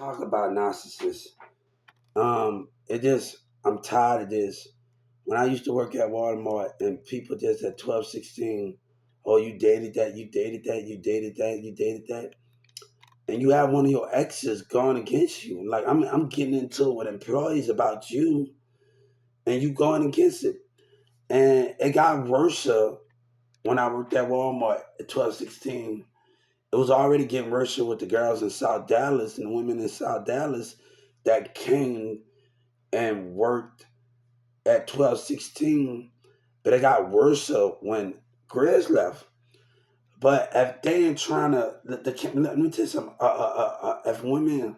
Talk about narcissists. I'm tired of this. When I used to work at Walmart and people just at 12, 16, oh, you dated that, you dated that, you dated that, you dated that. And you have one of your exes going against you. Like, I'm getting into it with employees about you and you going against it. And it got worse when I worked at Walmart at 12, 16. It was already getting worse with the girls in South Dallas and the women in South Dallas that came and worked at 12, 16. But it got worse when Grizz left. But if they ain't trying to, let me tell you something. If women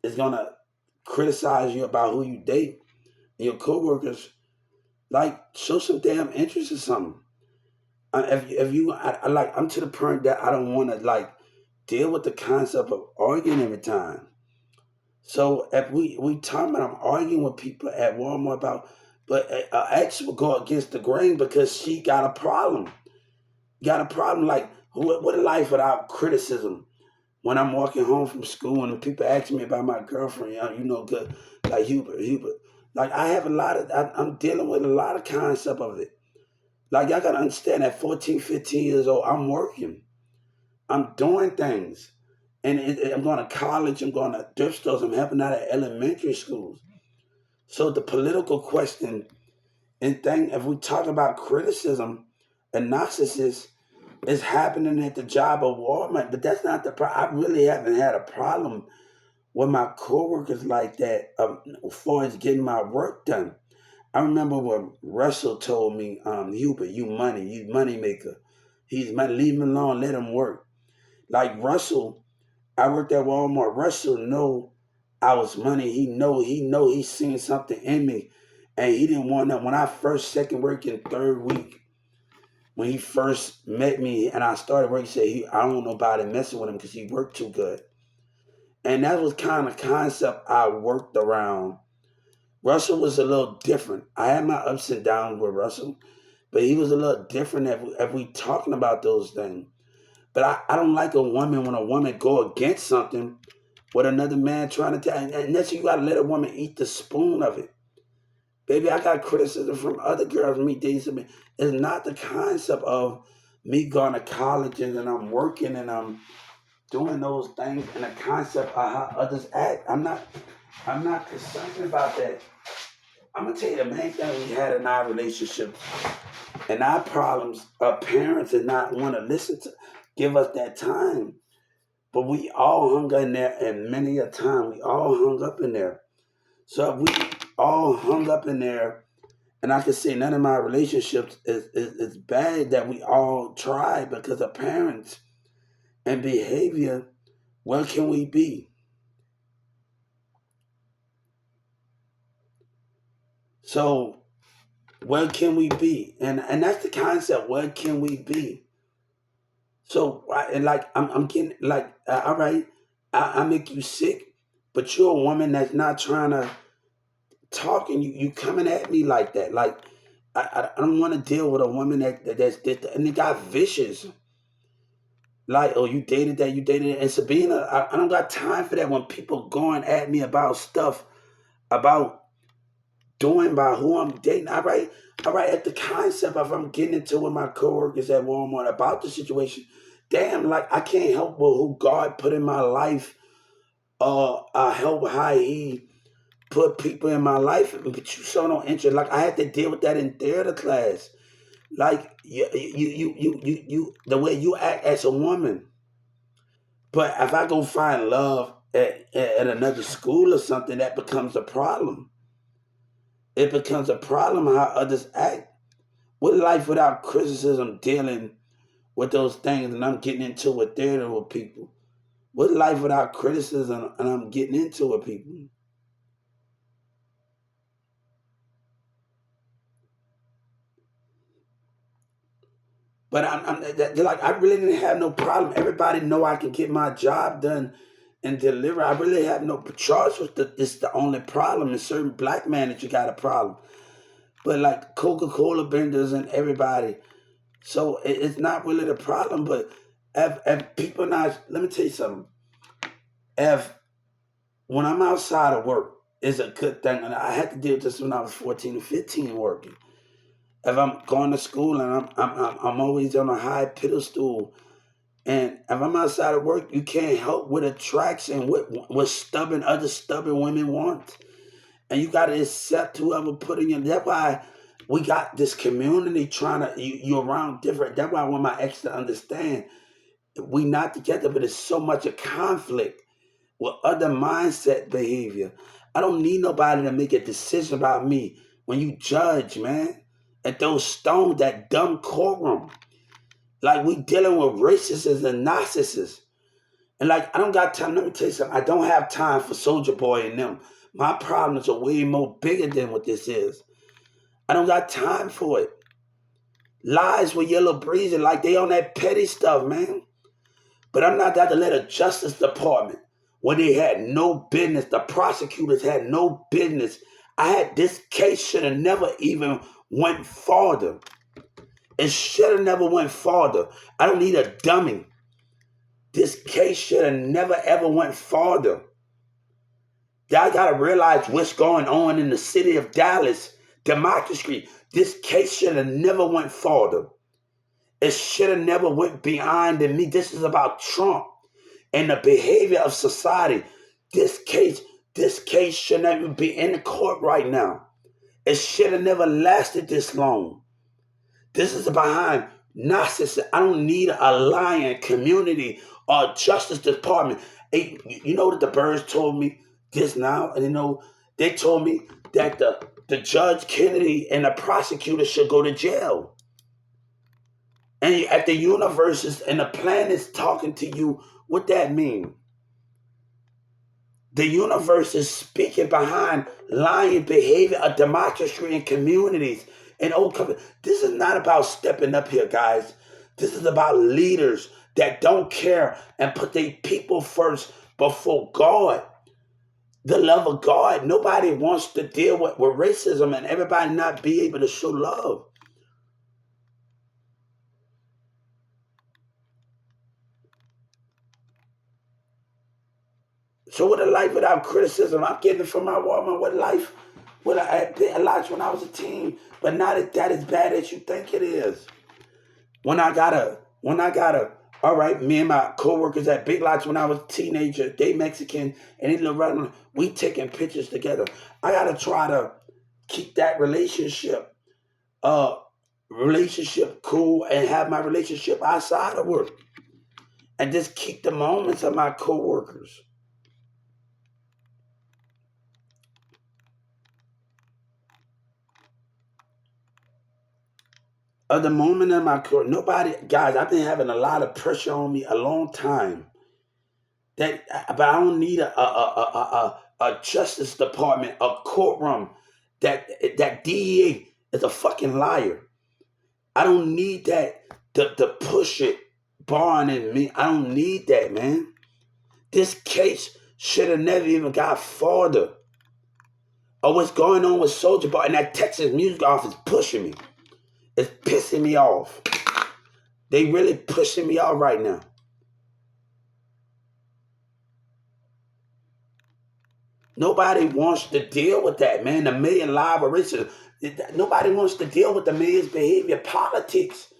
is gonna criticize you about who you date and your coworkers, like show some damn interest in something. If you, I'm to the point that I don't want to deal with the concept of arguing every time. So if we talking about I'm arguing with people at Walmart about, but an ex will go against the grain because she got a problem. Got a problem like what a life without criticism. When I'm walking home from school and people ask me about my girlfriend, good, like Hubert. Like I have a lot of, I'm dealing with a lot of concept of it. Like y'all gotta understand at 14, 15 years old, I'm working. I'm doing things. And I'm going to college, I'm going to thrift stores, I'm helping out at elementary schools. So the political question and thing, if we talk about criticism and narcissists, is happening at the job of Walmart, but that's not the problem. I really haven't had a problem with my coworkers like that as far as getting my work done. I remember when Russell told me, Hubert, you money maker. He's money, leave him alone, let him work. Like Russell, I worked at Walmart. Russell know I was money. He know he's seen something in me. And he didn't want that. When I first, second working, third week, when he first met me and I started working, he said, I don't want nobody messing with him because he worked too good. And that was kind of concept I worked around. Russell was a little different. I had my ups and downs with Russell, but he was a little different if we talking about those things. But I don't like a woman when a woman go against something with another man trying to tell. And that's you got to let a woman eat the spoon of it. Baby, I got criticism from other girls me dating. It's not the concept of me going to college and then I'm working and I'm doing those things and the concept of how others act. I'm not concerned about that. I'm gonna tell you the main thing we had in our relationship and our problems. Our parents did not want to listen to, give us that time. But we all hung in there, and many a time we all hung up in there. So if we all hung up in there, and I can say none of my relationships is bad that we all tried because of parents and behavior. Where can we be? So where can we be? And that's the concept. Where can we be? So and like I'm getting like all right, I make you sick, but you're a woman that's not trying to talk, and you coming at me like that. Like I don't want to deal with a woman that's and it got vicious. Like, oh, you dated that. And Sabina, I don't got time for that when people going at me about stuff, about doing by who I'm dating. All right, at the concept of I'm getting into with my coworkers at Walmart about the situation. Damn, like I can't help but who God put in my life. I help how He put people in my life, but you show no interest. Like I had to deal with that in theater class. Like the way you act as a woman. But if I go find love at another school or something, that becomes a problem. It becomes a problem how others act. What life without criticism dealing with those things and I'm getting into with theater with people? What life without criticism and I'm getting into with people? But like I really didn't have no problem. Everybody know I can get my job done and deliver. I really have no charge with it's the only problem. In certain black man that you got a problem. But like Coca-Cola vendors and everybody. So it's not really the problem. But if people not, let me tell you something. If when I'm outside of work, it's a good thing. And I had to deal with this when I was 14 and 15 working. If I'm going to school and I'm always on a high pedestal, and if I'm outside of work, you can't help with attraction, what other stubborn women want. And you got to accept whoever put in you. That's why we got this community trying to, you around different. That's why I want my ex to understand we not together, but it's so much a conflict with other mindset behavior. I don't need nobody to make a decision about me when you judge, man, and throw stones that dumb courtroom. Like we dealing with racists and narcissists. And like I don't got time. Let me tell you something. I don't have time for Soldier Boy and them. My problems are way more bigger than what this is. I don't got time for it. Lies with yellow breezing like they on that petty stuff, man. But I'm not got to let a Justice Department where they had no business, the prosecutors had no business. This case should have never even went farther. It should have never went farther. I don't need a dummy. This case should have never ever went farther. Y'all gotta realize what's going on in the city of Dallas, democracy. This case should have never went farther. It should have never went beyond me. This is about Trump and the behavior of society. This case shouldn't even be in the court right now. It should have never lasted this long. This is behind narcissism. I don't need a lying community or Justice Department. Hey, you know what the birds told me just now? And they told me that the Judge Kennedy and the prosecutor should go to jail. And if the universe and the planet's talking to you, what that mean? The universe is speaking behind lying behavior of democracy and communities and old companies. This is not about stepping up here, guys. This is about leaders that don't care and put their people first before God. The love of God. Nobody wants to deal with racism and everybody not be able to show love. So what a life without criticism. I'm getting from my woman. What life would I had a lot when I was a teen, but not that as bad as you think it is. When I got a, all right, me and my coworkers at Big Lots when I was a teenager, they Mexican, and they live around, we taking pictures together. I gotta try to keep that relationship cool and have my relationship outside of work. And just keep the moments of my coworkers. At the moment in my career, guys, I've been having a lot of pressure on me a long time. But I don't need a Justice Department, a courtroom. That DEA is a fucking liar. I don't need that to push it, barring in me. I don't need that, man. This case should have never even got farther. Or what's going on with Soldier Boy and that Texas music office pushing me. It's pissing me off. They really pushing me off right now. Nobody wants to deal with that, man. The million live racism. Nobody wants to deal with the million's behavior. Politics.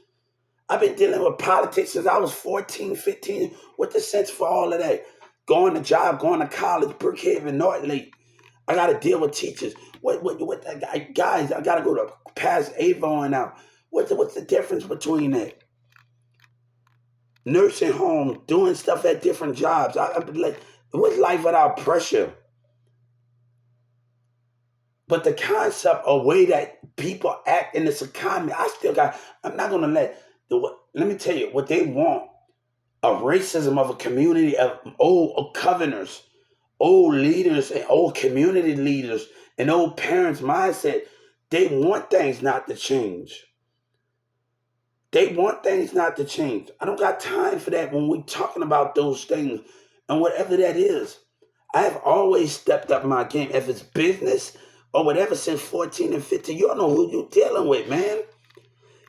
I've been dealing with politics since I was 14, 15. What's the sense for all of that? Going to job, going to college, Brookhaven, North Lake. I got to deal with teachers. Guys, I got to go to past Avon now. What's the difference between that? Nursing home, doing stuff at different jobs. What's life without pressure? But the concept of way that people act in this economy, I'm not going to let me tell you what they want. A racism of a community of old governors, old leaders, and old community leaders, and old parents' mindset. They want things not to change. They want things not to change. I don't got time for that when we're talking about those things and whatever that is. I have always stepped up my game. If it's business or whatever since 14 and 15, you don't know who you're dealing with, man.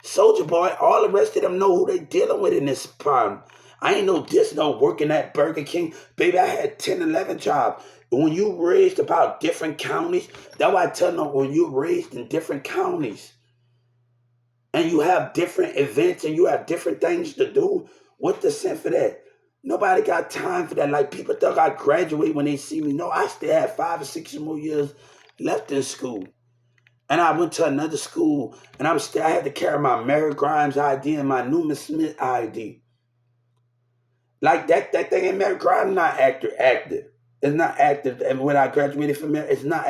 Soldier Boy, all the rest of them know who they dealing with in this problem. I ain't no working at Burger King. Baby, I had 10, 11 jobs. when you raised about different counties, that's why I tell them when you raised in different counties and you have different events and you have different things to do, what's the sense for that? Nobody got time for that. Like people think I graduate when they see me. No, I still have 5 or 6 more years left in school. And I went to another school and I had to carry my Mary Grimes ID and my Newman Smith ID. Like that thing in Mary Grimes not active. It's not active. And when I graduated from there, it's not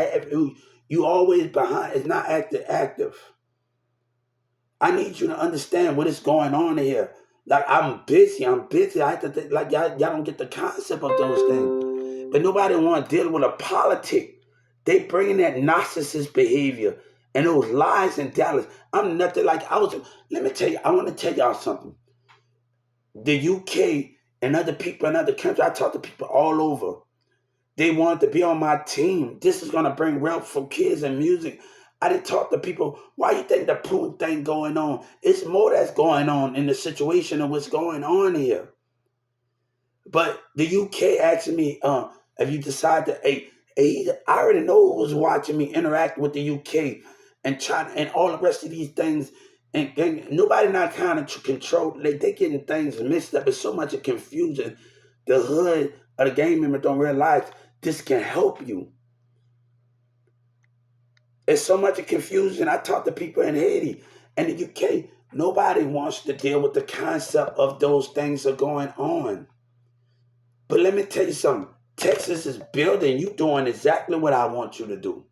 you always behind. It's not active. I need you to understand what is going on here. Like I'm busy. I have to like y'all don't get the concept of those things. But nobody want to deal with a politic. They bringing that narcissist behavior and those lies in Dallas. I'm nothing like I was. Let me tell you. I want to tell y'all something. The UK and other people in other countries. I talk to people all over. They wanted to be on my team. This is gonna bring wealth for kids and music. I didn't talk to people. Why you think the Putin thing going on? It's more that's going on in the situation of what's going on here. But the UK asked me, have you decided to, I already know who was watching me interact with the UK and China and all the rest of these things. And nobody not kind of control. They getting things mixed up. There's so much of confusion. The hood of the gang member don't realize this can help you. There's so much of confusion. I talk to people in Haiti and the UK. Nobody wants to deal with the concept of those things are going on. But let me tell you something. Texas is building. You doing exactly what I want you to do.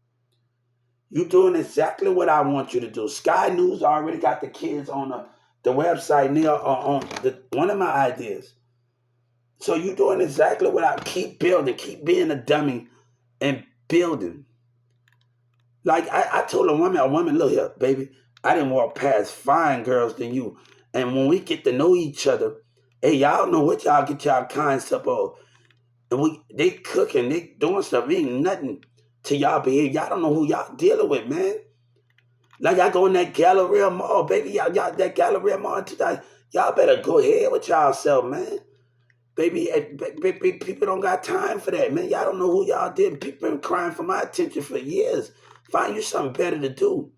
You doing exactly what I want you to do. Sky News already got the kids on the website near on one of my ideas. So you doing exactly what I keep building. Keep being a dummy and building. Like I told a woman, look here, baby, I didn't walk past fine girls than you. And when we get to know each other, hey, y'all know what y'all get y'all concept of. And they cooking, they doing stuff. It ain't nothing to y'all behavior. Y'all don't know who y'all dealing with, man. Like I go in that Galleria Mall, baby. Y'all that Galleria Mall today. Y'all better go ahead with y'all self, man. Baby, people don't got time for that, man. Y'all don't know who y'all did. People been crying for my attention for years. Find you something better to do.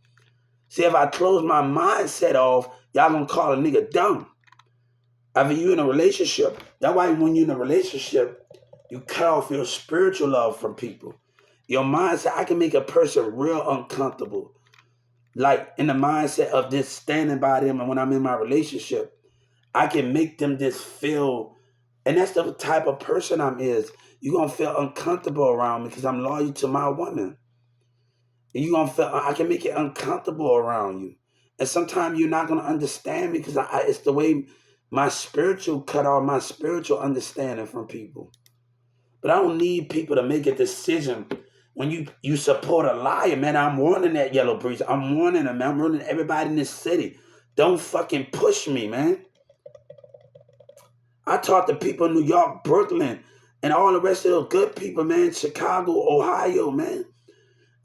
See, if I close my mindset off, y'all gonna call a nigga dumb. If you in a relationship, that's why when you're in a relationship, you cut off your spiritual love from people. Your mindset, I can make a person real uncomfortable. Like in the mindset of just standing by them, and when I'm in my relationship, I can make them just feel, and that's the type of person I'm is. You're gonna feel uncomfortable around me because I'm loyal to my woman. And you're gonna feel I can make it uncomfortable around you. And sometimes you're not gonna understand me because it's the way my spiritual cut off my spiritual understanding from people. But I don't need people to make a decision when you support a liar, man. I'm warning that yellow breeze. I'm warning them, man. I'm warning everybody in this city. Don't fucking push me, man. I talk to people in New York, Brooklyn, and all the rest of those good people, man. Chicago, Ohio, man.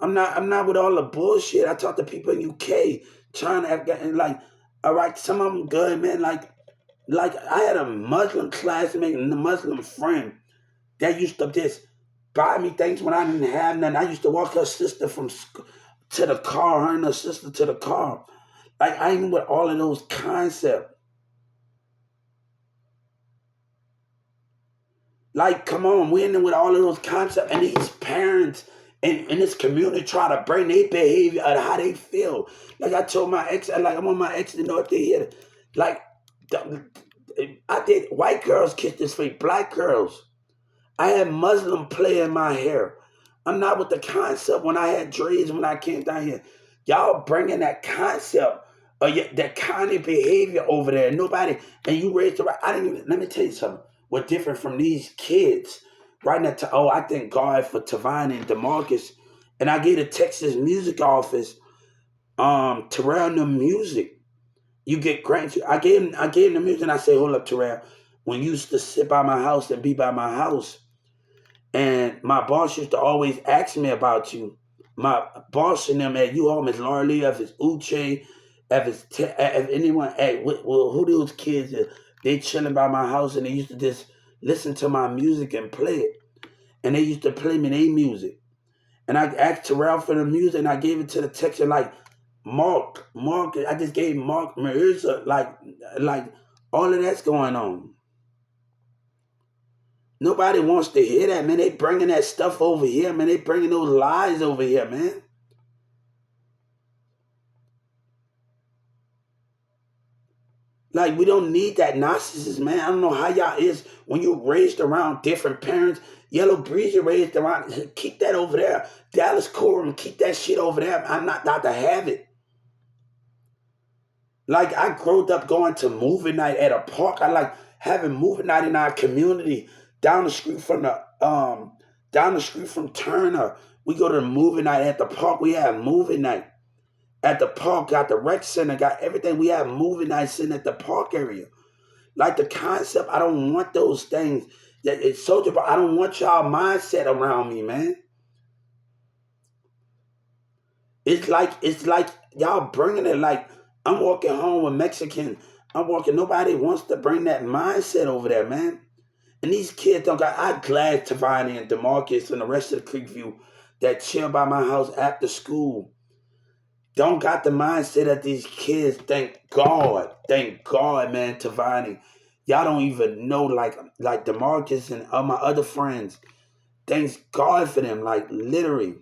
I'm not with all the bullshit. I talk to people in UK, China, Afghanistan, like, all right, some of them good, man. Like I had a Muslim classmate and a Muslim friend that used to just buy me things when I didn't have nothing. I used to walk her sister to the car, her and her sister to the car. Like I ain't with all of those concepts. Like, come on, we in there with all of those concepts, and these parents in this community try to bring their behavior out of how they feel. Like I told my ex, like I want my ex to know if they hear it. Like, I did white girls kiss this face, black girls. I had Muslim play in my hair. I'm not with the concept when I had dreads when I came down here. Y'all bringing that concept or that kind of behavior over there. Nobody, and you raised the right. I didn't even, let me tell you something. We're different from these kids. Right now, I thank God for Tavine and DeMarcus. And I gave the Texas music office Terrell the music. You get grants. I gave him the music and I say, hold up, Terrell. When you used to sit by my house and be by my house, and my boss used to always ask me about you. My boss and them at you, Miss Laura Lee, if it's Uche, if anyone, hey, who those kids are? They chilling by my house and they used to just listen to my music and play it. and they used to play me their music. And I asked Terrell for the music, and I gave it to the texture like Mark. I just gave Mark Marissa, like all of that's going on. Nobody wants to hear that, man. They bringing that stuff over here, man. They bringing those lies over here, man. Like, we don't need that narcissist, man. I don't know how y'all is when you raised around different parents. Yellow Breeze, you raised around. Keep that over there. Dallas Corum, keep that shit over there. I'm not to have it. Like, I grew up going to movie night at a park. I like having movie night in our community down the street from down the street from Turner. We go to the movie night at the park. We have movie night at the park. Got the rec center. Got everything. We have movie nights sitting at the park area. Like the concept, I don't want those things. That it's so different. I don't want y'all mindset around me, man. It's like y'all bringing it like I'm walking home with Mexican. I'm walking. Nobody wants to bring that mindset over there, man. And these kids don't got. I'm glad Tavani and Demarcus and the rest of the Creekview that chill by my house after school don't got the mindset that these kids. Thank God, man. Tavani, y'all don't even know like Demarcus and all my other friends. Thank God for them, like literally.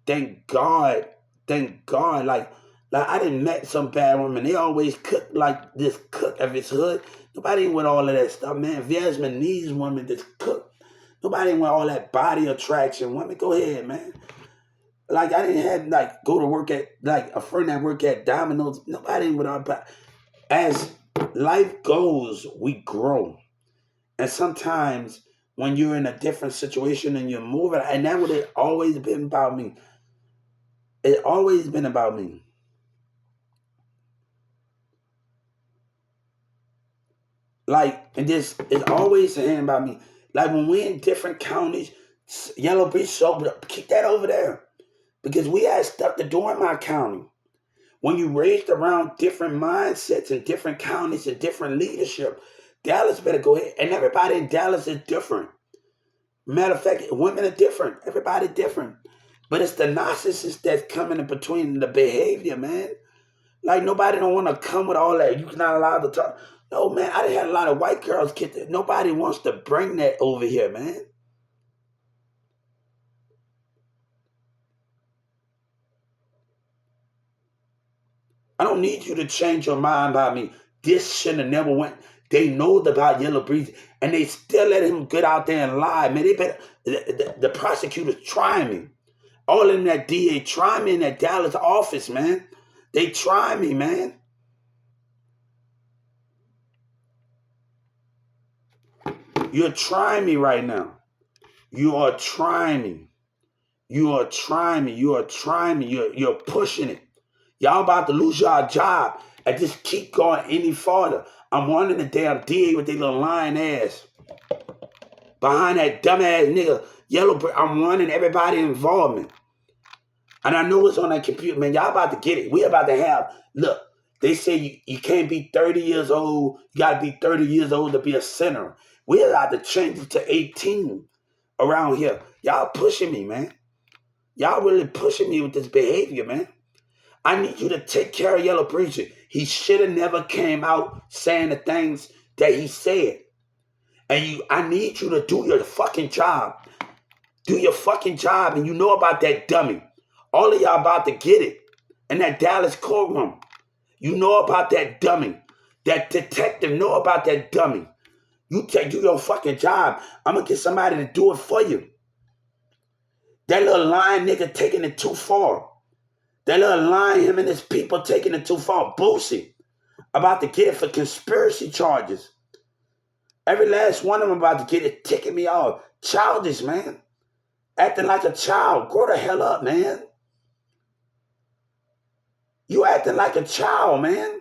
Thank God. Thank God. Like I didn't met some bad women. They always cook like this cook of his hood. Nobody with all of that stuff, man. Vietnamese women just cook. Nobody with all that body attraction. Women, go ahead, man. Like I didn't have like go to work at like a friend that worked at Domino's. Nobody with all but as life goes, we grow. And sometimes when you're in a different situation and you're moving, and that would have always been about me. It always been about me. Like, and this it's always saying about me. Like when we're in different counties, Yellow Beach, so keep that over there. Because we had stuff to do in my county. When you raised around different mindsets in different counties and different leadership, Dallas better go ahead. And everybody in Dallas is different. Matter of fact, women are different. Everybody different. But it's the narcissist that's coming in between the behavior, man. Like nobody don't want to come with all that. You're not allowed to talk. No, man, I done had a lot of white girls kids. Nobody wants to bring that over here, man. I don't need you to change your mind about me. This should have never went. They know about Yellow Breeze, and they still let him get out there and lie, man. They better. The prosecutors trying me. All in that DA try me in that Dallas office, man. They try me, man. You're trying me right now. You are trying me. You are trying me. You are trying me. You're pushing it. Y'all about to lose your job and just keep going any farther. I'm wanting the damn DA with their little lying ass behind that dumbass nigga Yellow Brick. I'm wanting everybody involvement. And I know it's on that computer, man. Y'all about to get it. We about to have, look, they say you can't be 30 years old. You got to be 30 years old to be a senator. We're about to change it to 18 around here. Y'all pushing me, man. Y'all really pushing me with this behavior, man. I need you to take care of Yellow Preacher. He should have never came out saying the things that he said. And I need you to do your fucking job. Do your fucking job, and you know about that dummy. All of y'all about to get it. In that Dallas courtroom. You know about that dummy. That detective know about that dummy. You do your fucking job. I'm going to get somebody to do it for you. That little lying nigga taking it too far. That little lying, him and his people taking it too far. Boosie. About to get it for conspiracy charges. Every last one of them about to get it, ticking me off. Childish, man. Acting like a child. Grow the hell up, man. You acting like a child, man.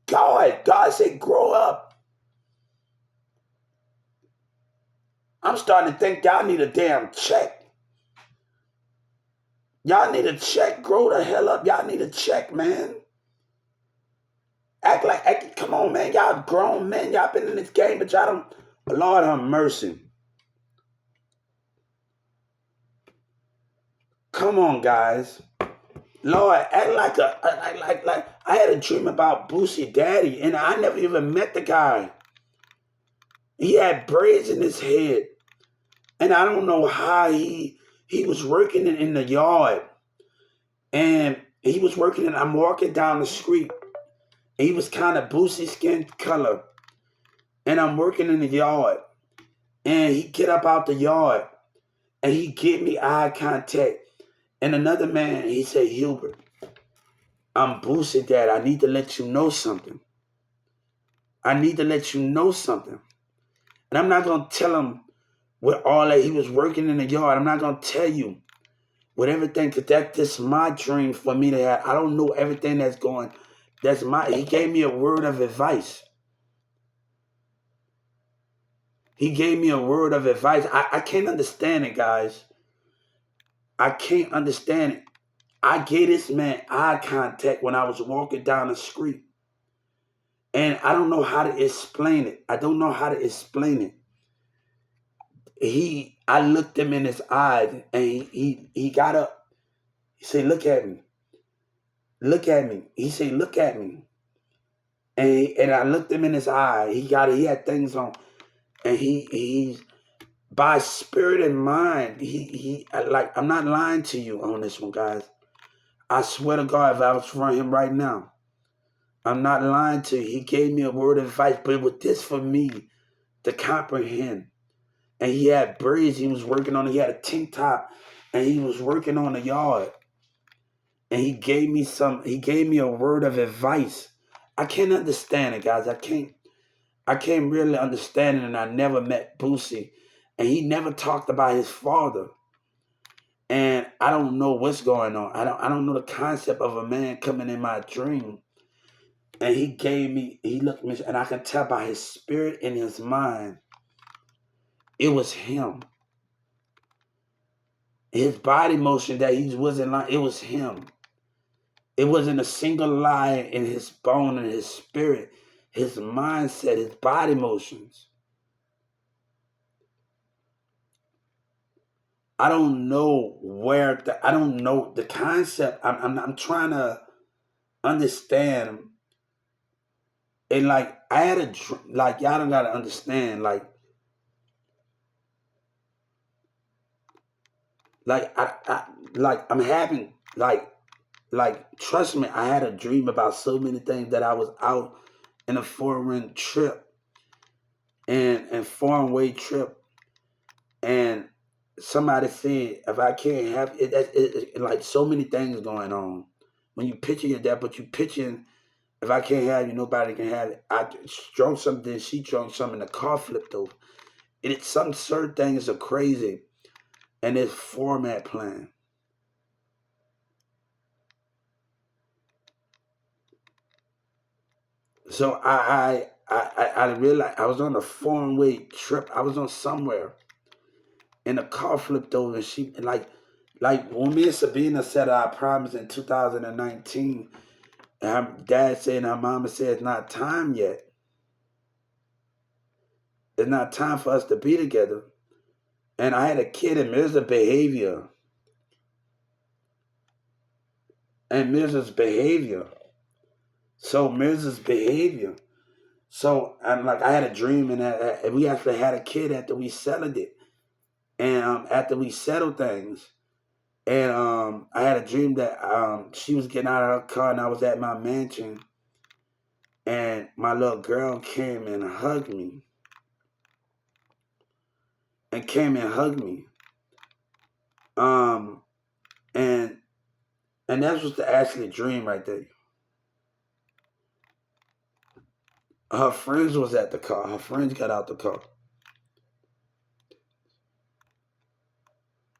God said grow up. I'm starting to think y'all need a damn check. Y'all need a check. Grow the hell up. Y'all need a check, man. Come on, man. Y'all grown, man. Y'all been in this game, but y'all don't. Lord have mercy. Come on, guys. Lord, act like I had a dream about Boosie Daddy, and I never even met the guy. He had braids in his head, and I don't know how he was working in the yard, and he was working, and I'm walking down the street, and he was kind of Boosie skin color, and I'm working in the yard, and he get up out the yard, and he give me eye contact, and another man, he said, Hubert, I'm Boosie Dad. I need to let you know something. I need to let you know something. And I'm not going to tell him what all that he was working in the yard. I'm not going to tell you with everything, because that's just my dream for me to have. I don't know everything that's going. He gave me a word of advice. He gave me a word of advice. I can't understand it, guys. I can't understand it. I gave this man eye contact when I was walking down the street. And I don't know how to explain it. I don't know how to explain it. I looked him in his eyes, and he got up. He said, look at me. Look at me. He said, look at me. And I looked him in his eye. He had things on. And he's by spirit and mind, I'm not lying to you on this one, guys. I swear to God, if I was from him right now, I'm not lying to you. He gave me a word of advice, but it was this for me to comprehend. And he had braids he was working on. He had a tank top, and he was working on the yard. And he gave me a word of advice. I can't understand it, guys. I can't really understand it, and I never met Boosie. And he never talked about his father. And I don't know what's going on. I don't know the concept of a man coming in my dream. And he looked at me, and I can tell by his spirit and his mind, it was him. His body motion that he wasn't lying, it was him. It wasn't a single lie in his bone and his spirit, his mindset, his body motions. I don't know I don't know the concept. I'm trying to understand. And like I had y'all don't gotta understand, I'm having trust me, I had a dream about so many things that I was out in a foreign trip and foreign way trip, and somebody said if I can't have it, like so many things going on. When you picture your dad, but you picturing if I can't have you, nobody can have it. I drunk something, she drunk something, the car flipped over. It's some certain things are crazy, and there's format plan. So I realized I was on a foreign way trip. I was on somewhere, and the car flipped over, and she like when me and Sabina said our promise in 2019, and her dad said and her mama said it's not time yet. It's not time for us to be together. And I had a kid, and Mirza's behavior. And Mirza's behavior. So Mirza's behavior. So I'm like, I had a dream, and we actually had a kid after we settled it. And after we settled things, and I had a dream that she was getting out of her car, and I was at my mansion, and my little girl came and hugged me. And came and hugged me. And that was the actually dream right there. Her friends was at the car. Her friends got out the car.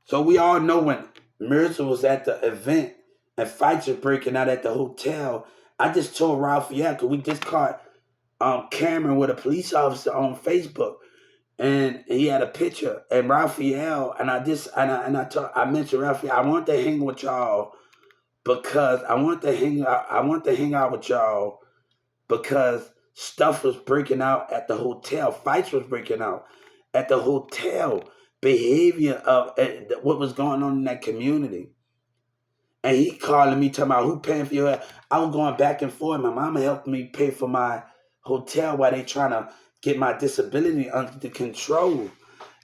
So we all know when Mirza was at the event and fights were breaking out at the hotel. I just told Raphael, because we just caught Cameron with a police officer on Facebook, and he had a picture. And Raphael, and I mentioned Raphael, I want to hang with y'all because I want to hang out with y'all because stuff was breaking out at the hotel. Fights was breaking out at the hotel. Behavior of what was going on in that community. And he calling me, talking about who paying for your. I was going back and forth. My mama helped me pay for my hotel while they trying to get my disability under control.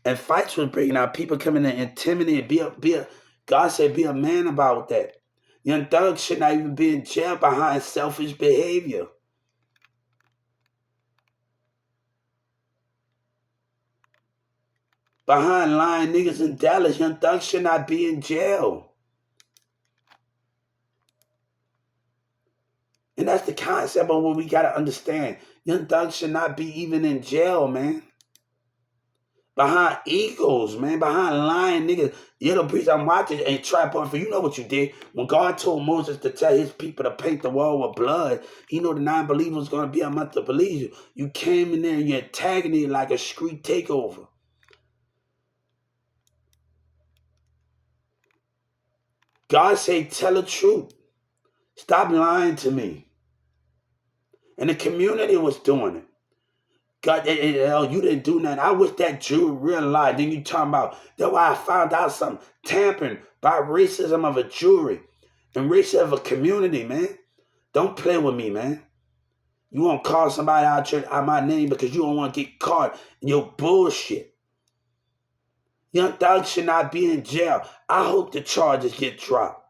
And fights was breaking out. People coming in intimidated. God said, be a man about that. Young thugs should not even be in jail behind selfish behavior. Behind lying niggas in Dallas, young thugs should not be in jail. And that's the concept of what we got to understand. Young thugs should not be even in jail, man. Behind egos, man. Behind lying niggas. You know, priest, I'm watching and tripod for you know what you did. When God told Moses to tell his people to paint the wall with blood, he know the non-believer was going to be among the believers. You came in there and you're tagging it like a street takeover. God say, tell the truth. Stop lying to me. And the community was doing it. God, you didn't do nothing. I wish that Jew realized. Then you talking about, that's why I found out something. Tampering by racism of a jury and racism of a community, man. Don't play with me, man. You want to call somebody out my name because you don't want to get caught in your bullshit. Young thugs should not be in jail. I hope the charges get dropped.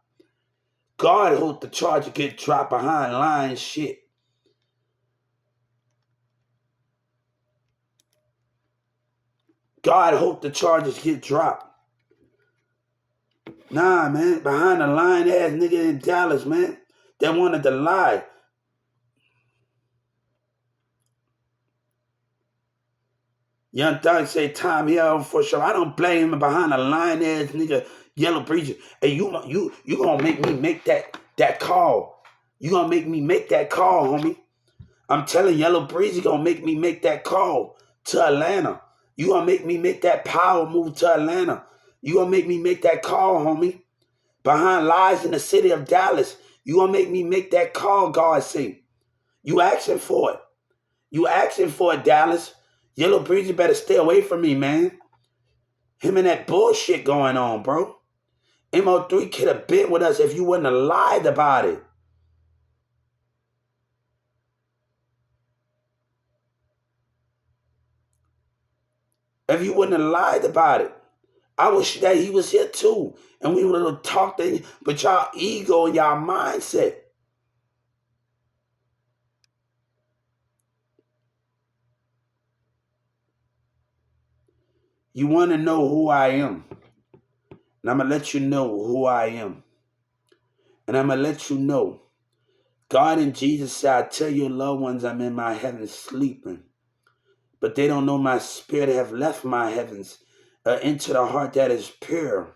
God hope the charges get dropped behind lying shit. God hope the charges get dropped. Nah, man, behind the lying ass nigga in Dallas, man, that wanted to lie. Young Thug say time here for sure. I don't blame him behind a lying ass nigga, yellow preacher. Hey, you gonna make me make that call. You gonna make me make that call, homie. I'm telling Yellow Breezy gonna make me make that call to Atlanta. You gonna make me make that power move to Atlanta. You gonna make me make that call, homie. Behind lies in the city of Dallas. You gonna make me make that call, God say. You asking for it. You asking for it, Dallas. Yellow Breezy better stay away from me, man. Him and that bullshit going on, bro. MO3 could have been with us if you wouldn't have lied about it. If you wouldn't have lied about it. I wish that he was here too. And we would have talked to him. But y'all ego and y'all mindset. You want to know who I am. And I'm going to let you know who I am. And I'm going to let you know. God and Jesus said, I tell your loved ones I'm in my heavens sleeping. But they don't know my spirit have left my heavens into the heart that is pure.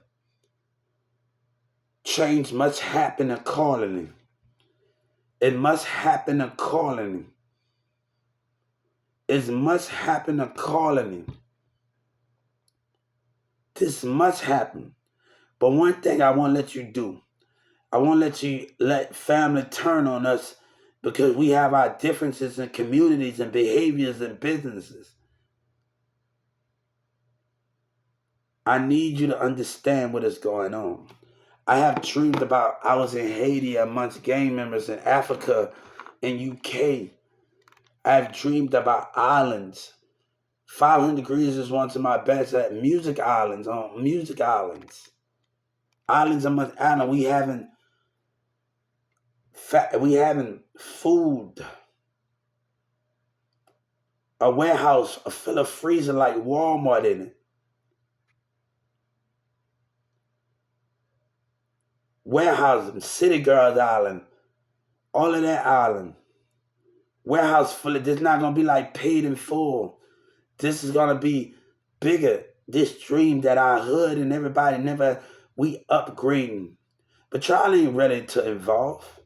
Change must happen accordingly. It must happen accordingly. It must happen accordingly. This must happen. But one thing I want to let you do, I want to let family turn on us because we have our differences in communities and behaviors and businesses. I need you to understand what is going on. I have dreamed about, I was in Haiti amongst gang members in Africa and UK. I have dreamed about islands. 500 Degrees is one of my best at music islands, on music islands. Islands amongst islands, we having food. A warehouse full of freezer like Walmart in it. Warehouse, City Girls Island, all of that island. Warehouse full of, this not going to be like paid in full. This is going to be bigger. This dream that I heard and everybody never, we upgrading. But y'all ain't ready to evolve.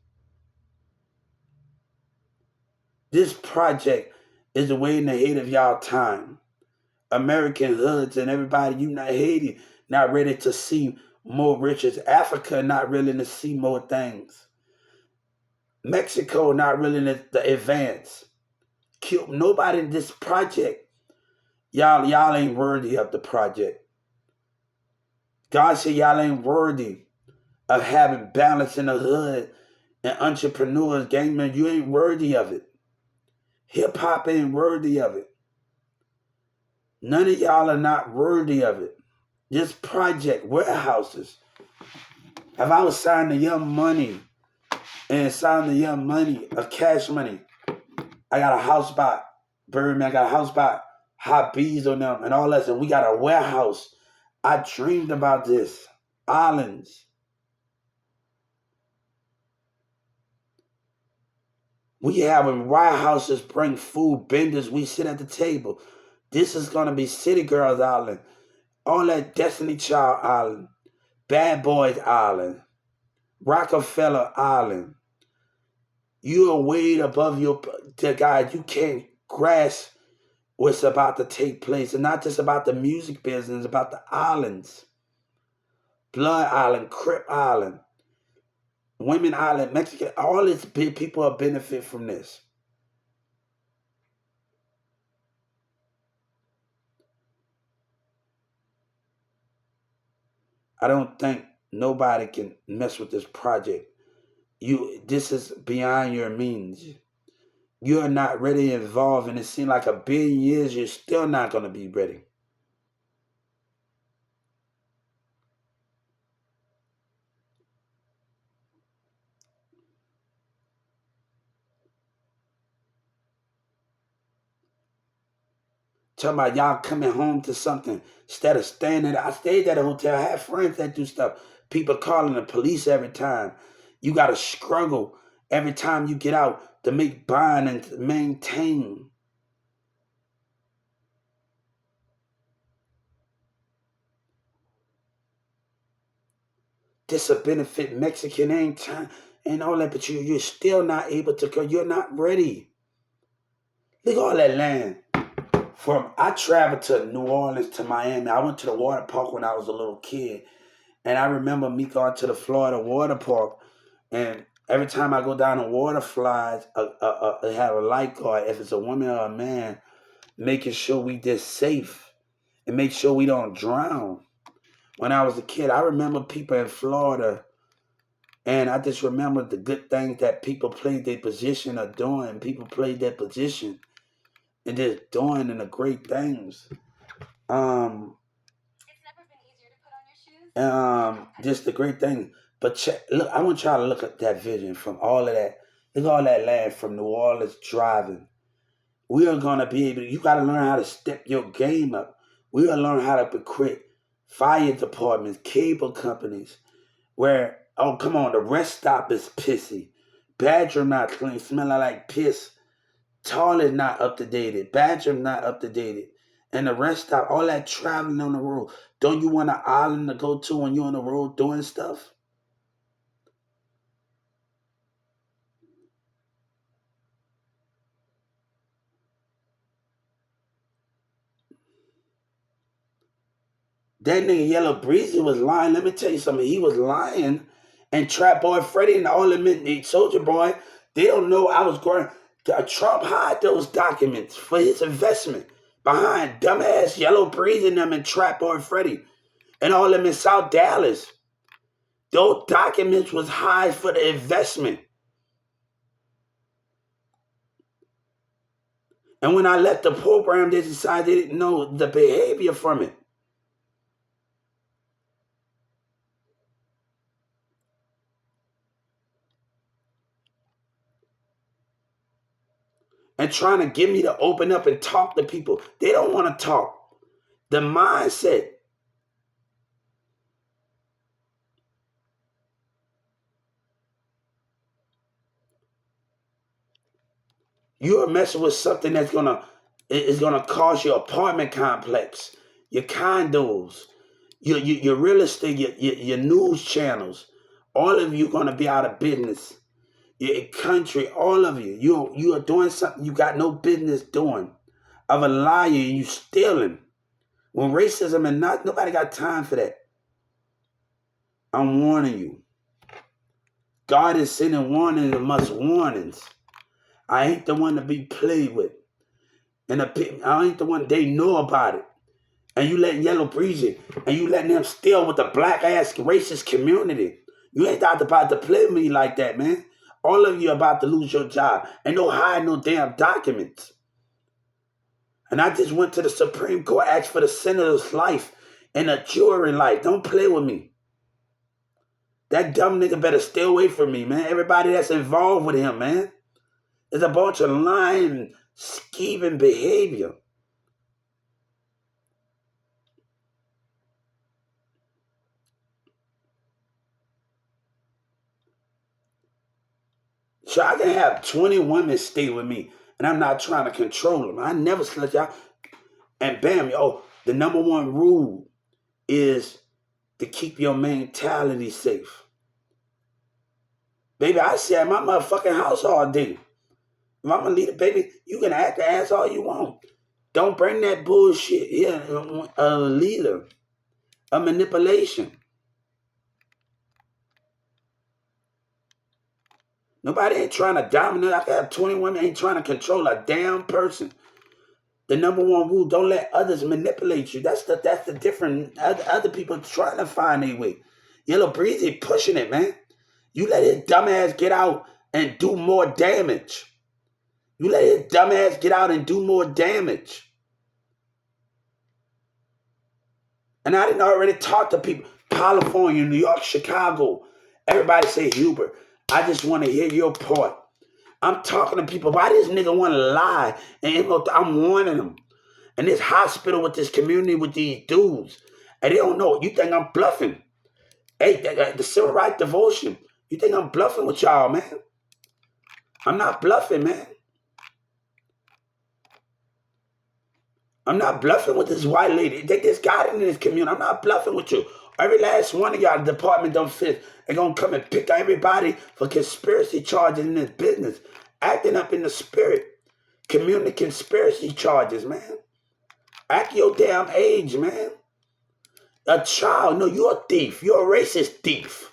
This project is way in the head of y'all time. American hoods and everybody, you not Haiti, not ready to see more riches. Africa not willing to see more things. Mexico not willing to advance. Nobody in this project. Y'all ain't worthy of the project. God said y'all ain't worthy of having balance in the hood and entrepreneurs, gangman, you ain't worthy of it. Hip hop ain't worthy of it. None of y'all are not worthy of it. This project, warehouses. If I was signing the Young Money and signing the Young Money, a cash money, I got a house by Birdman, I got a house by Hot Bees on them and all that. And we got a warehouse. I dreamed about this. Islands. We having warehouses bring food, vendors. We sit at the table. This is going to be City Girls Island. All that Destiny Child Island. Bad Boys Island. Rockefeller Island. You are way above the guy. You can't grasp what's about to take place. And not just about the music business, about the islands. Blood Island, Crip Island, Women Island, Mexican. All these big people are benefit from this. I don't think nobody can mess with this project. This is beyond your means. You're not ready to involve, and it seems like 1,000,000,000 years you're still not going to be ready. Talking about y'all coming home to something instead of staying at. I stayed at a hotel. I have friends that do stuff. People calling the police every time. You got to struggle every time you get out to make bond and to maintain. This will benefit Mexican and all that, but you're still not able to go. You're not ready. Look at all that land. I traveled to New Orleans to Miami. I went to the water park when I was a little kid. And I remember me going to the Florida water park. And every time I go down the water slides, I have a lifeguard, if it's a woman or a man, making sure we just safe and make sure we don't drown. When I was a kid, I remember people in Florida, and I just remember the good things that people played their position of doing. People played their position and just doing and the great things. Just the great thing. But look, I want y'all to look at that vision from all of that. Look at all that land from New Orleans driving. We are gonna be able. You got to learn how to step your game up. We gotta learn how to equip fire departments, cable companies. Where come on, the rest stop is pissy. Bathroom not clean, smelling like piss. Toilet not up to date. Bathroom not up to date. And the rest stop, all that traveling on the road. Don't you want an island to go to when you're on the road doing stuff? That nigga Yellow Breezy was lying. Let me tell you something. He was lying. And Trap Boy Freddy and all the Midnight Soldier Boy, they don't know I was going. Trump hide those documents for his investment behind dumbass Yellow Breezy and them and Trap Boy Freddy and all them in South Dallas. Those documents was high for the investment. And when I left the program, they decided they didn't know the behavior from it. And trying to get me to open up and talk to people. They don't want to talk. The mindset. You are messing with something that's gonna cost your apartment complex, your condos, your real estate, your news channels. All of you gonna be out of business. Your country, all of you. You are doing something you got no business doing. Of a liar, and you stealing. When racism and nobody got time for that. I'm warning you. God is sending warnings amongst warnings. I ain't the one to be played with. And I ain't the one they know about it. And you letting Yellow Breezy and you letting them steal with the black ass racist community. You ain't not about to play with me like that, man. All of you about to lose your job. Ain't no hiding no damn documents. And I just went to the Supreme Court, asked for the senator's life and a jury life. Don't play with me. That dumb nigga better stay away from me, man. Everybody that's involved with him, man. There's a bunch of lying, scheming behavior. So I can have 20 women stay with me, and I'm not trying to control them. I never slut y'all. And bam, the number one rule is to keep your mentality safe. Baby, I stay at my motherfucking house all day. If I'm a leader, baby, you can act the ass all you want. Don't bring that bullshit here, a leader, a manipulation. Nobody ain't trying to dominate. I got 20 women ain't trying to control a damn person. The number one rule, don't let others manipulate you. That's the different. Other people trying to find a way. Yellow Breezy pushing it, man. You let his dumbass get out and do more damage. You let his dumbass get out and do more damage. And I didn't already talk to people. California, New York, Chicago. Everybody say, Hubert, I just want to hear your part. I'm talking to people. Why this nigga want to lie? And I'm warning them. And this hospital with this community with these dudes. And they don't know. You think I'm bluffing? Hey, the civil rights devotion. You think I'm bluffing with y'all, man? I'm not bluffing, man. I'm not bluffing with this white lady. They just got in this community. I'm not bluffing with you. Every last one of y'all department don't fit. They're going to come and pick everybody for conspiracy charges in this business. Acting up in the spirit. Community conspiracy charges, man. Act your damn age, man. A child. No, you're a thief. You're a racist thief.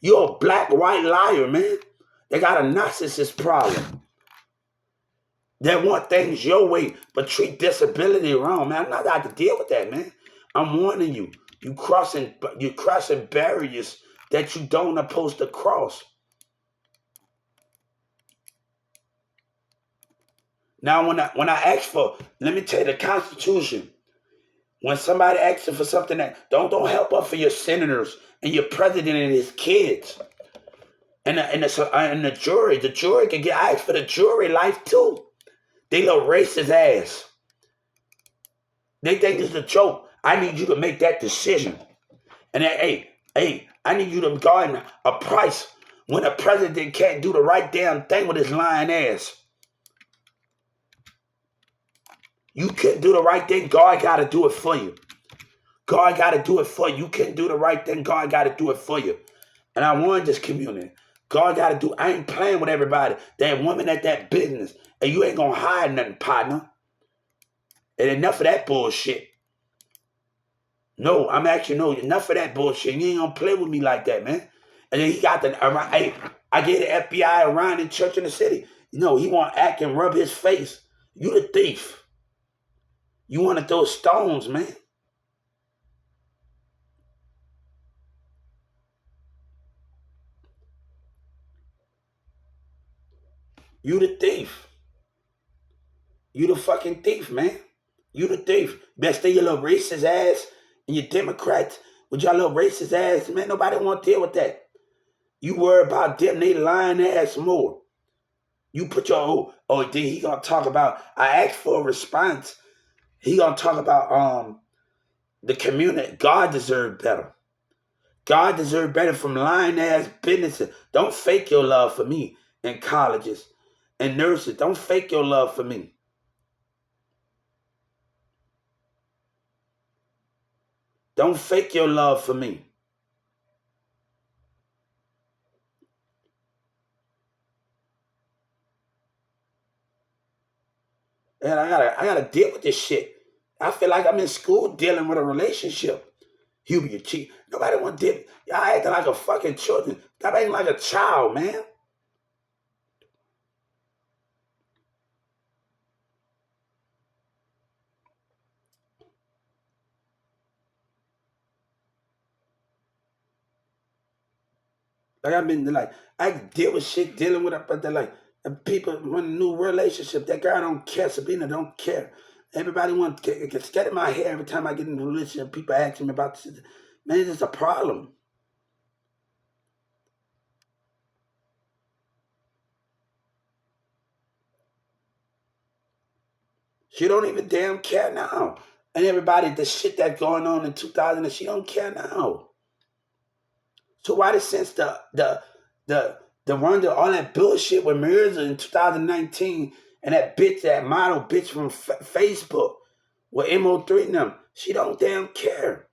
You're a black, white liar, man. They got a narcissist problem. They want things your way, but treat disability wrong, man. I'm not out to deal with that, man. I'm warning you. You're crossing barriers that you don't supposed to cross. Now, when I ask for, let me tell you, the Constitution. When somebody asks you for something, that don't help up for your senators and your president and his kids, and the jury can get asked for the jury life too. They little racist ass. They think it's a joke. I need you to make that decision. And then, hey, I need you to guard a price when a president can't do the right damn thing with his lying ass. You can't do the right thing. God got to do it for you. God got to do it for you. You can't do the right thing. God got to do it for you. And I want this community. God got to do. I ain't playing with everybody. That woman at that business. And you ain't going to hide nothing, partner. And enough of that bullshit. No, I'm actually, no, enough of that bullshit. You ain't going to play with me like that, man. And then he got hey, I gave the FBI around in church in the city. You know, he want to act and rub his face. You the thief. You want to throw stones, man. You the thief. You the fucking thief, man. You the thief. Best stay your little racist ass and your Democrats with your little racist ass, man. Nobody want to deal with that. You worry about them, they lying ass more. You put your, then he gonna talk about, I asked for a response. He gonna talk about the community. God deserved better. God deserved better from lying ass businesses. Don't fake your love for me in colleges and nurses. Don't fake your love for me. Don't fake your love for me. And I gotta deal with this shit. I feel like I'm in school dealing with a relationship. Hubie, you cheat. Nobody want to deal. Y'all acting like a fucking children. Stop acting like a child, man. Like I've been like I deal with shit dealing with it, but they're like people want a new relationship. That girl don't care. Sabina don't care. Everybody wants to get in my hair every time I get in a relationship. People asking me about this. Man, it's a problem. She don't even damn care now. And everybody, the shit that's going on in 2000, and she don't care now. So why the sense the run to all that bullshit with Mirza in 2019 and that bitch, that model bitch from Facebook with MO3 and them, she don't damn care.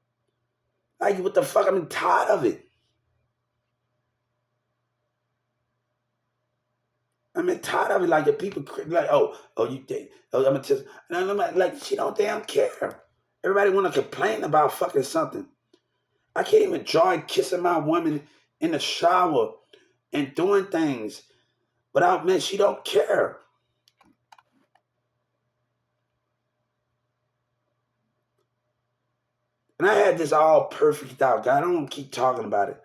Like what the fuck? I'm tired of it. I'm tired of it. Like the people like, oh, you date. Oh, I'm gonna tell. And I'm like, she don't damn care. Everybody want to complain about fucking something. I can't even enjoy kissing my woman in the shower and doing things without, man, she don't care. And I had this all perfect out, God. I don't want to keep talking about it.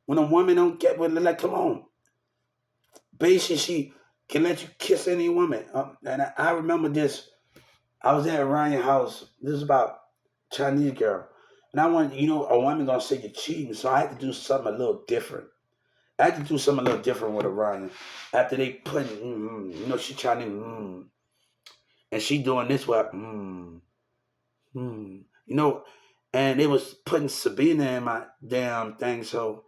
When a woman don't get with, like, come on. Basically, she can let you kiss any woman. And I remember this. I was at Ryan house. This is about Chinese girl. And I wanted, a woman gonna say you're cheating, so I had to do something a little different. I had to do something a little different with Orion. After they put, she trying to, and she doing this with, and they was putting Sabina in my damn thing. So,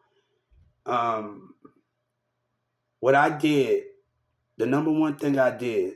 um, what I did, the number one thing I did